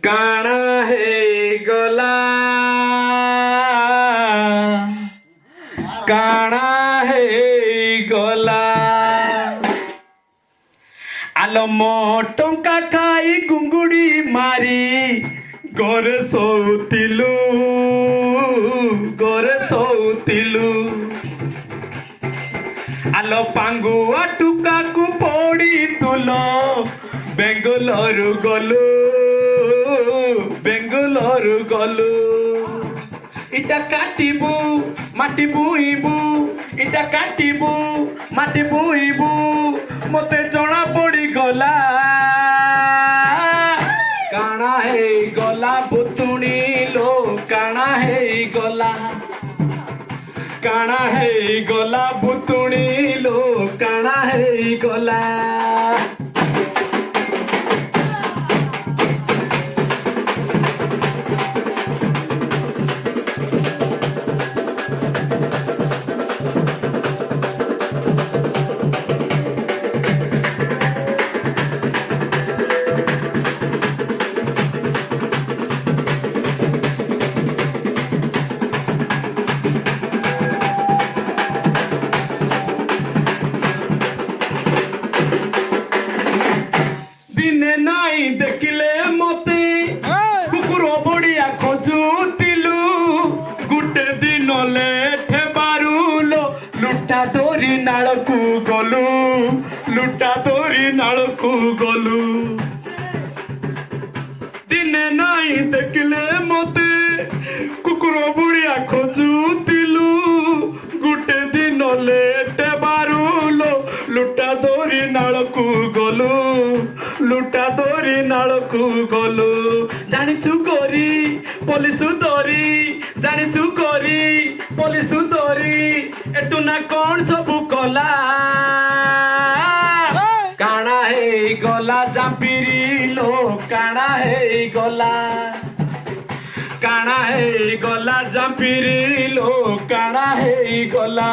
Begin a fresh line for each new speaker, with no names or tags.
କାଣା ହେଇଗଲା କାଣା ହେଇଗଲା ଆଲ ମୋ ଟଙ୍କା ଖାଇ ଗୁଙ୍ଗୁଡ଼ି ମାରି ଘରେ ଶୋଉଥିଲୁ ଆଲ ପାଙ୍ଗୁଆ ଟୁକାକୁ ପଡ଼ିଥିଲ ବେଙ୍ଗଲୋରୁ ଗଲୁ ইটা কাটিবু মাটি বুইবু ইটা কাটিবু মাটি বুইবু মতে জনা পড়ি গলা কাଣା হেই গলা বুতুনি লো কাଣା হেই গলা কাଣା হেই গলা বুতুনি লো কাଣା হেই গলা দিনে নাই দেখিলে মতে কুকুর বড়িয়া খোঁজুতিলু গুটে দিন লেঠে বারুলো লুটা ধরি নাড়কু গলু দিনে নাই দেখিলে মতে কুকুর বড়িয়া খোঁজুতিলু গুটে দিন লেঠে বারুলো লুটা ধরি নাড়কু গলু জানিছু করি পলিসু ধরি জানিছু করি পলিসু ধরি এটু না কোন সবু কলা কাଣା হেই গলা জাম্পিরি লো কাଣା হেই গলা জাম্পিরি লো কাଣା হেই গলা